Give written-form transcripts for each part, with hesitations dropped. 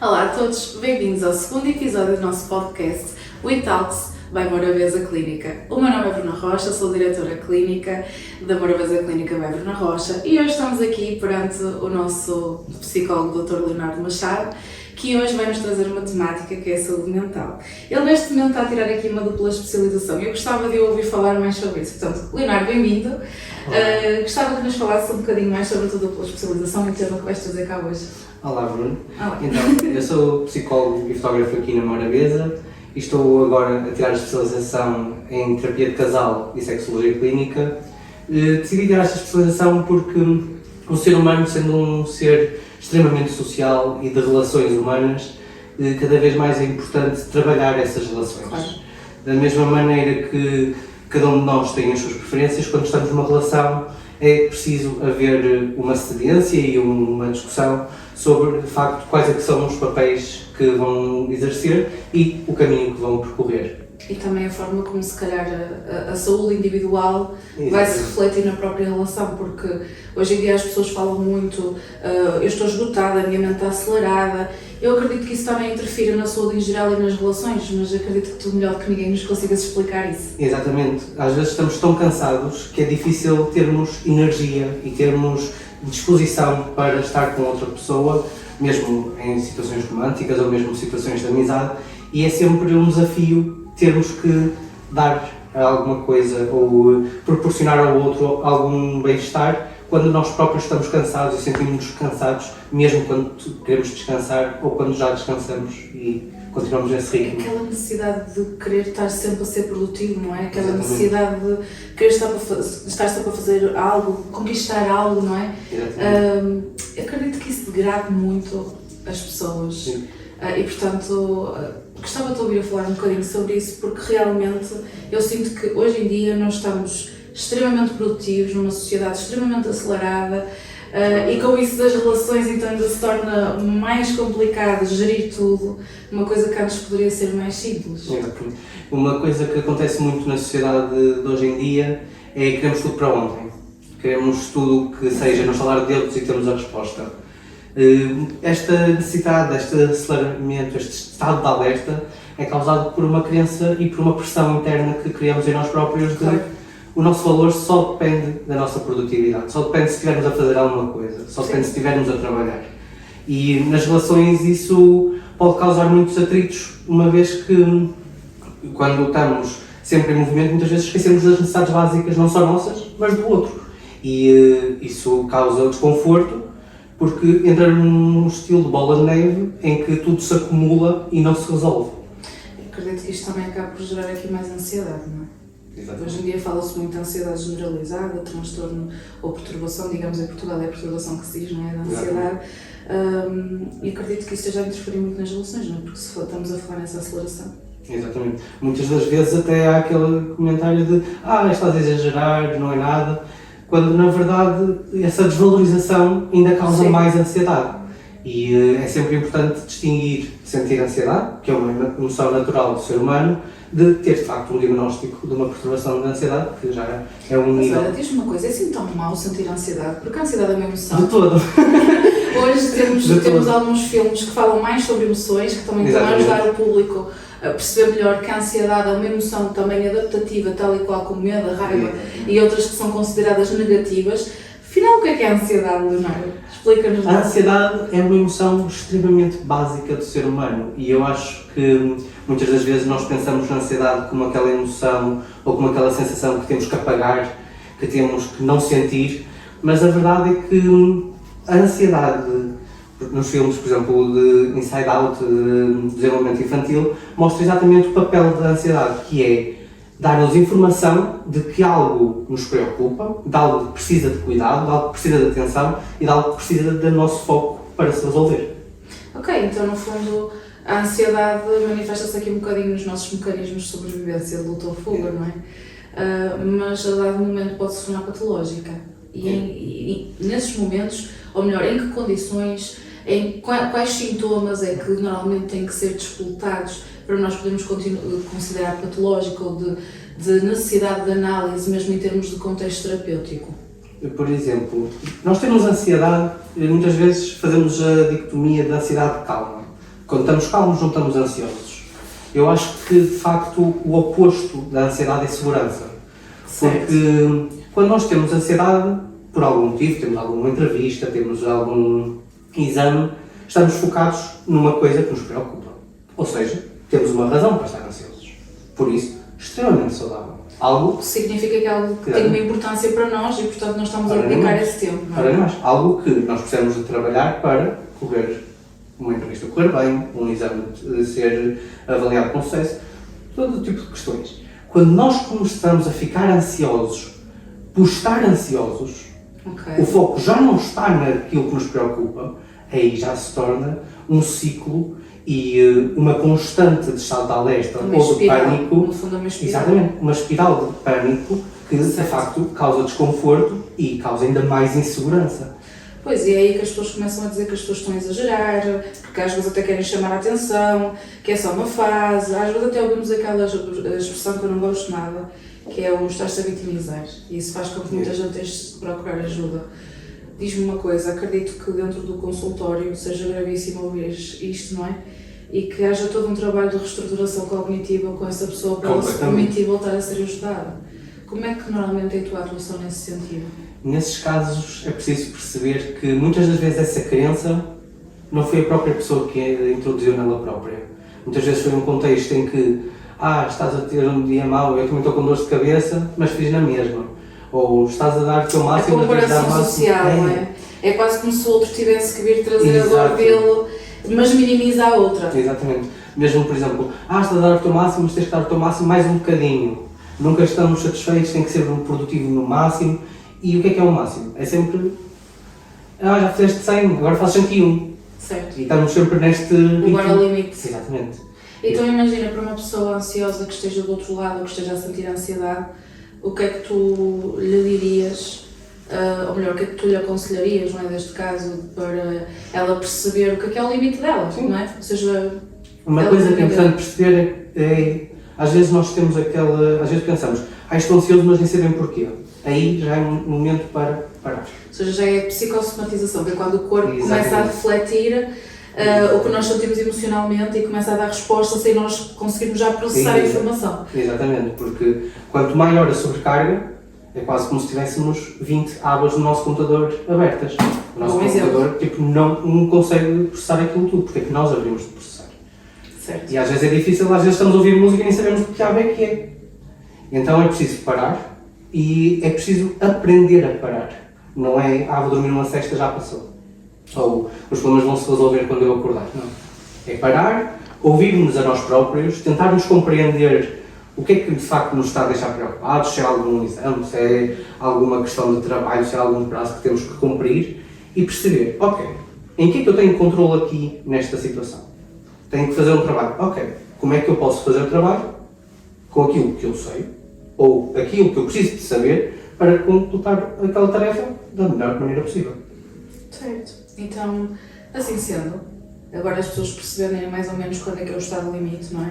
Olá a todos, bem-vindos ao segundo episódio do nosso podcast We Talks by Morabeza Clínica. O meu nome é Bruna Rocha, sou diretora clínica da Morabeza Clínica by Bruna Rocha e hoje estamos aqui perante o nosso psicólogo Dr. Leonardo Machado, que hoje vai nos trazer uma temática que é a saúde mental. Ele neste momento está a tirar aqui uma dupla especialização e eu gostava de ouvir falar mais sobre isso. Portanto, Leonardo, bem-vindo. Gostava que nos falasse um bocadinho mais sobre a tua dupla especialização e o tema que vais trazer cá hoje. Olá Bruno, Olá. Então, eu sou psicólogo e fotógrafo aqui na Morabeza e estou agora a tirar a especialização em terapia de casal e sexologia clínica. Decidi tirar esta especialização porque o ser humano, sendo um ser extremamente social e de relações humanas, cada vez mais é importante trabalhar essas relações. Claro. Da mesma maneira que cada um de nós tem as suas preferências, quando estamos numa relação é preciso haver uma cedência e uma discussão sobre, de facto, quais é que são os papéis que vão exercer e o caminho que vão percorrer. E também a forma como, se calhar, a saúde individual vai se refletir na própria relação, porque hoje em dia as pessoas falam muito, eu estou esgotada, a minha mente está acelerada. Eu acredito que isso também interfere na saúde em geral e nas relações, mas acredito que tu melhor que ninguém nos consigas explicar isso. Exatamente. Às vezes estamos tão cansados que é difícil termos energia e termos disposição para estar com outra pessoa, mesmo em situações românticas ou mesmo situações de amizade, e é sempre um desafio termos que dar alguma coisa ou proporcionar ao outro algum bem-estar quando nós próprios estamos cansados e sentimos-nos cansados, mesmo quando queremos descansar ou quando já descansamos e continuamos nesse ritmo. Aquela necessidade de querer estar sempre a ser produtivo, não é? Aquela Exatamente. necessidade de querer estar sempre a fazer algo, conquistar algo, não é? Eu acredito que isso degrade muito as pessoas. Sim. E portanto, gostava de ouvir falar um bocadinho sobre isso, porque realmente eu sinto que hoje em dia nós estamos extremamente produtivos, numa sociedade extremamente acelerada, e com isso das relações então ainda se torna mais complicado gerir tudo, uma coisa que antes poderia ser mais simples. Exatamente. Uma coisa que acontece muito na sociedade de hoje em dia é que queremos tudo para ontem. Queremos tudo que seja no estalar de dedos e temos a resposta. Esta necessidade, este aceleramento, este estado de alerta é causado por uma crença e por uma pressão interna que criamos em nós próprios de Claro. o nosso valor só depende da nossa produtividade, só depende se estivermos a fazer alguma coisa, só depende se estivermos a trabalhar. E nas relações isso pode causar muitos atritos, uma vez que quando estamos sempre em movimento muitas vezes esquecemos das necessidades básicas, não só nossas, mas do outro. E isso causa desconforto, porque entra num estilo de bola de neve em que tudo se acumula e não se resolve. Acredito que isto também acaba por gerar aqui mais ansiedade, não é? Hoje em dia fala-se muito de ansiedade generalizada, transtorno ou perturbação, digamos em Portugal é a perturbação que se diz, não é? Da ansiedade. E acredito que isso esteja a interferir muito nas relações, não é? Porque se estamos a falar nessa aceleração. Exatamente. Muitas das vezes até há aquele comentário de estás a exagerar, não é nada, quando na verdade essa desvalorização ainda causa Sim. mais ansiedade. E é sempre importante distinguir sentir ansiedade, que é uma emoção natural do ser humano, de ter de facto um diagnóstico de uma perturbação de ansiedade, que já é um Mas nível... olha, diz-me uma coisa, é assim tão mau sentir ansiedade? Porque a ansiedade é uma emoção. De todo. Hoje De temos todo. alguns filmes que falam mais sobre emoções, que também estão a Exatamente. ajudar o público a perceber melhor que a ansiedade é uma emoção também adaptativa, tal e qual como medo, a raiva e outras que são consideradas negativas. Afinal, o que é a ansiedade, Leonardo? Explica-nos A lá. ansiedade é uma emoção extremamente básica do ser humano e eu acho que muitas das vezes nós pensamos na ansiedade como aquela emoção ou como aquela sensação que temos que apagar, que temos que não sentir, mas a verdade é que a ansiedade, nos filmes, por exemplo, de Inside Out, de desenvolvimento infantil, mostra exatamente o papel da ansiedade, que é dar-nos informação de que algo nos preocupa, de algo que precisa de cuidado, de algo que precisa de atenção e de algo que precisa do nosso foco para se resolver. Ok, então no fundo a ansiedade manifesta-se aqui um bocadinho nos nossos mecanismos de sobrevivência, de luta ou fuga, não é? Mas a dado momento pode se tornar patológica. E nesses momentos, ou melhor, em que condições, em quais sintomas é que normalmente têm que ser disputados para nós podermos considerar patológico ou de necessidade de análise, mesmo em termos de contexto terapêutico? Por exemplo, nós temos ansiedade, muitas vezes fazemos a dicotomia da ansiedade calma. Quando estamos calmos, não estamos ansiosos. Eu acho que, de facto, o oposto da ansiedade é segurança. Certo. Porque quando nós temos ansiedade, por algum motivo, temos alguma entrevista, temos algum exame, estamos focados numa coisa que nos preocupa. Ou seja, temos uma razão para estar ansiosos. Por isso, extremamente saudável. Algo Significa que é algo que tem uma importância para nós e, portanto, nós estamos a dedicar esse tempo. Não é? para nós. Algo que nós precisamos de trabalhar para correr uma entrevista correr bem, um exame de ser avaliado com sucesso, todo tipo de questões. Quando nós começamos a ficar ansiosos por estar ansiosos, o foco já não está naquilo que nos preocupa, aí já se torna um ciclo e uma constante de estado de alerta ou de pânico. No fundo, uma espiral. Exatamente, uma espiral de pânico que de facto causa desconforto e causa ainda mais insegurança. Pois, e é aí que as pessoas começam a dizer que as pessoas estão a exagerar, porque às vezes até querem chamar a atenção, que é só uma fase, às vezes até ouvimos aquela expressão que eu não gosto nada, que é o estar-se a vitimizar, e isso faz com que muita gente deixe de procurar ajuda. Diz-me uma coisa, acredito que dentro do consultório seja gravíssimo ouvir isto, não é? E que haja todo um trabalho de reestruturação cognitiva com essa pessoa para ela se permitir voltar a ser ajudada. Como é que normalmente é a tua atuação nesse sentido? Nesses casos é preciso perceber que muitas das vezes essa crença não foi a própria pessoa que a introduziu nela própria. Muitas vezes foi um contexto em que estás a ter um dia mau, eu também estou com dor de cabeça, mas fiz na mesma. Ou estás a dar o teu máximo, mas tens de dar o máximo. A comparação social, não é? É quase como se o outro tivesse que vir trazer a dor dele, mas minimiza a outra. Exatamente. Mesmo, por exemplo, estás a dar o teu máximo, mas tens que dar o teu máximo mais um bocadinho. Nunca estamos satisfeitos, tem que ser produtivo no máximo. E o que é o máximo? É sempre, já fizeste 100, agora fazes 101. Certo. E estamos sempre neste lugar ao limite. Exatamente. Então imagina, para uma pessoa ansiosa que esteja do outro lado, ou que esteja a sentir ansiedade, o que é que tu lhe dirias, ou melhor, o que é que tu lhe aconselharias, não é, deste caso, para ela perceber o que é o limite dela, Sim. não é? Ou seja, uma coisa que é importante perceber é, às vezes nós temos às vezes pensamos, estou ansioso, mas nem sei bem porquê. Aí já é um momento para parar. Ou seja, já é a psicossomatização, que é quando o corpo começa a refletir o que nós sentimos emocionalmente e começa a dar resposta sem nós conseguirmos já processar a informação. Exatamente, porque quanto maior a sobrecarga, é quase como se tivéssemos 20 abas no nosso computador abertas. O nosso computador não consegue processar aquilo tudo, porque é que nós abrimos de processar. Certo. E às vezes é difícil, às vezes estamos a ouvir música e nem sabemos o que é que é. Então é preciso parar e é preciso aprender a parar. Não é, vou dormir uma sesta, já passou. Ou os problemas vão se resolver quando eu acordar. Não. É parar, ouvirmos a nós próprios, tentarmos compreender o que é que de facto nos está a deixar preocupados, se é algum exame, se é alguma questão de trabalho, se é algum prazo que temos que cumprir e perceber, ok, em que é que eu tenho controle aqui nesta situação? Tenho que fazer um trabalho, ok, como é que eu posso fazer o trabalho com aquilo que eu sei ou aquilo que eu preciso de saber para completar aquela tarefa da melhor maneira possível. Certo. Então, assim sendo, agora as pessoas perceberem mais ou menos quando é que é o estado limite, não é?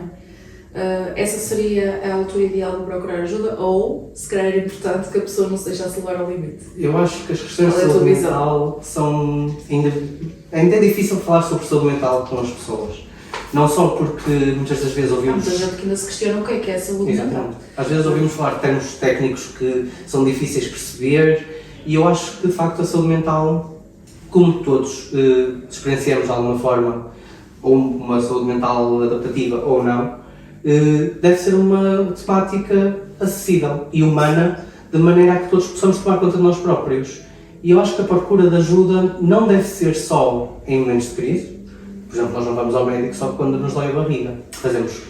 Essa seria a altura ideal de procurar ajuda ou, se calhar, era importante que a pessoa não se deixasse levar ao limite? Eu acho que as questões de saúde mental são... Ainda é difícil falar sobre saúde mental com as pessoas. Não só porque muitas das vezes ouvimos... Há muita gente que ainda se questiona o que é a saúde mental. Às vezes ouvimos falar de termos técnicos que são difíceis de perceber e eu acho que, de facto, a saúde mental, como todos experienciamos de alguma forma, ou uma saúde mental adaptativa ou não, deve ser uma temática acessível e humana, de maneira a que todos possamos tomar conta de nós próprios. E eu acho que a procura de ajuda não deve ser só em momentos de crise. Por exemplo, nós não vamos ao médico só quando nos dói a barriga. Fazemos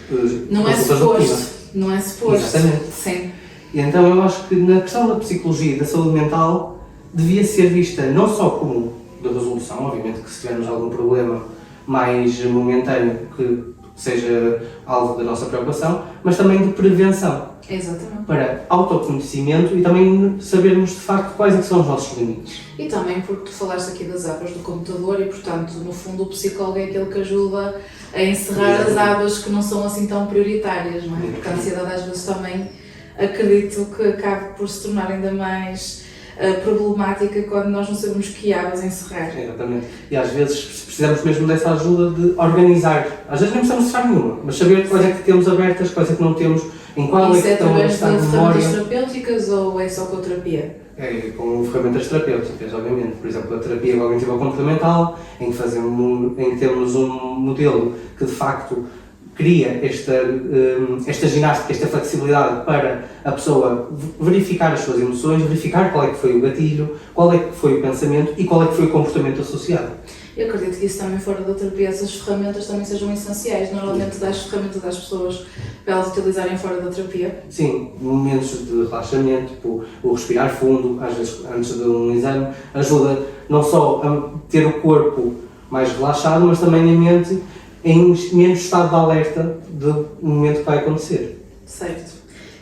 não é suposto. Não é suposto. Exatamente. Sim. E então eu acho que na questão da psicologia e da saúde mental devia ser vista não só como de resolução, obviamente que se tivermos algum problema mais momentâneo que seja alvo da nossa preocupação, mas também de prevenção. Exatamente. Para autoconhecimento e também sabermos de facto quais é que são os nossos limites. E também porque tu falaste aqui das abas do computador e, portanto, no fundo o psicólogo é aquele que ajuda a encerrar as abas que não são assim tão prioritárias, não é? Porque a ansiedade às vezes também acredito que acabe por se tornar ainda mais problemática quando nós não sabemos que abas encerrar. Exatamente. E às vezes precisamos mesmo dessa ajuda de organizar. Às vezes nem precisamos fechar nenhuma, mas saber quais é que temos abertas, quais é que não temos, em qual é que estão a estar de memória. Isso é através de ferramentas terapêuticas ou é só com a terapia? É, com ferramentas terapêuticas, obviamente. Por exemplo, a terapia cognitiva comportamental, em que temos um modelo que de facto cria esta ginástica, esta flexibilidade para a pessoa verificar as suas emoções, verificar qual é que foi o gatilho, qual é que foi o pensamento e qual é que foi o comportamento associado. Eu acredito que isso também fora da terapia, essas ferramentas também sejam essenciais. Normalmente dás ferramentas às pessoas para elas utilizarem fora da terapia. Sim, momentos de relaxamento, tipo o respirar fundo, às vezes antes de um exame, ajuda não só a ter o corpo mais relaxado, mas também a mente em menos estado de alerta do momento que vai acontecer. Certo.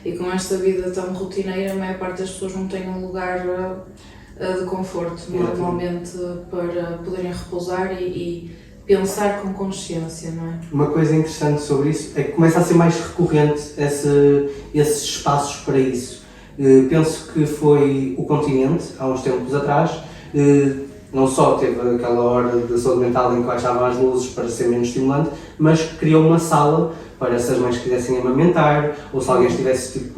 E com esta vida tão rotineira, a maior parte das pessoas não tem um lugar de conforto, normalmente, para poderem repousar e pensar com consciência, não é? Uma coisa interessante sobre isso é que começa a ser mais recorrente esses espaços para isso. Penso que foi o Continente, há uns tempos atrás, não só teve aquela hora de saúde mental em que baixavam as luzes para ser menos estimulante, mas criou uma sala para se as mães quisessem amamentar, ou se alguém estivesse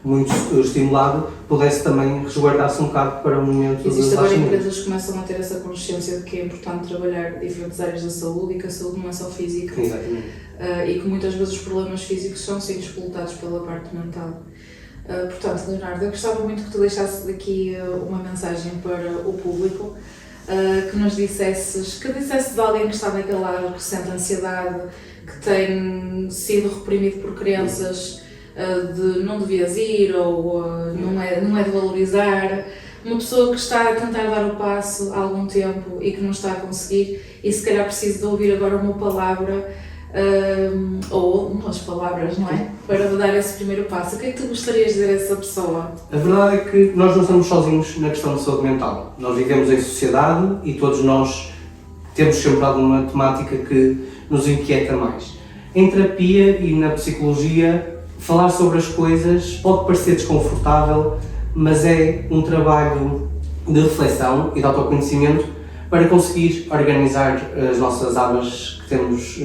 muito estimulado, pudesse também resguardar-se um bocado para um momento de relaxamento. Existe agora empresas que começam a ter essa consciência de que é importante trabalhar diferentes áreas da saúde e que a saúde não é só física. Exatamente. E que muitas vezes os problemas físicos são sim explotados pela parte mental. Portanto, Leonardo, eu gostava muito que tu deixasses daqui uma mensagem para o público, que nos dissesses de alguém que está naquele lado, que sente ansiedade, que tem sido reprimido por crenças de não devias ir ou não é de valorizar, uma pessoa que está a tentar dar o passo há algum tempo e que não está a conseguir e se calhar precisa de ouvir agora uma palavra ou umas palavras, não é? Para dar esse primeiro passo. O que é que tu gostarias de dizer a essa pessoa? A verdade é que nós não estamos sozinhos na questão de saúde mental. Nós vivemos em sociedade e todos nós temos sempre alguma temática que nos inquieta mais. Em terapia e na psicologia, falar sobre as coisas pode parecer desconfortável, mas é um trabalho de reflexão e de autoconhecimento para conseguir organizar as nossas abas que temos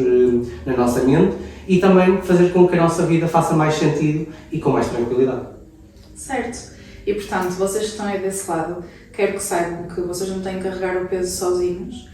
na nossa mente e também fazer com que a nossa vida faça mais sentido e com mais tranquilidade. Certo. E portanto, vocês que estão aí desse lado, quero que saibam que vocês não têm que carregar o peso sozinhos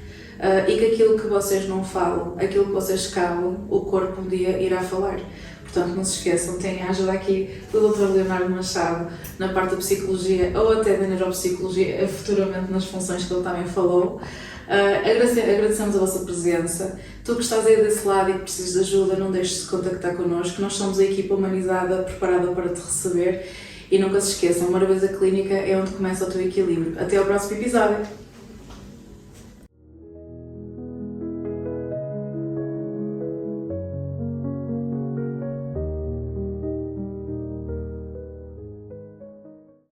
e que aquilo que vocês não falam, aquilo que vocês calam, o corpo um dia irá falar. Portanto, não se esqueçam, têm a ajuda aqui do Dr. Leonardo Machado na parte da psicologia ou até da neuropsicologia, futuramente nas funções que ele também falou. Agradecemos a vossa presença. Tu que estás aí desse lado e que precisas de ajuda, não deixes de contactar connosco. Nós somos a equipa humanizada, preparada para te receber. E nunca se esqueçam, Morabeza Clínica é onde começa o teu equilíbrio. Até ao próximo episódio!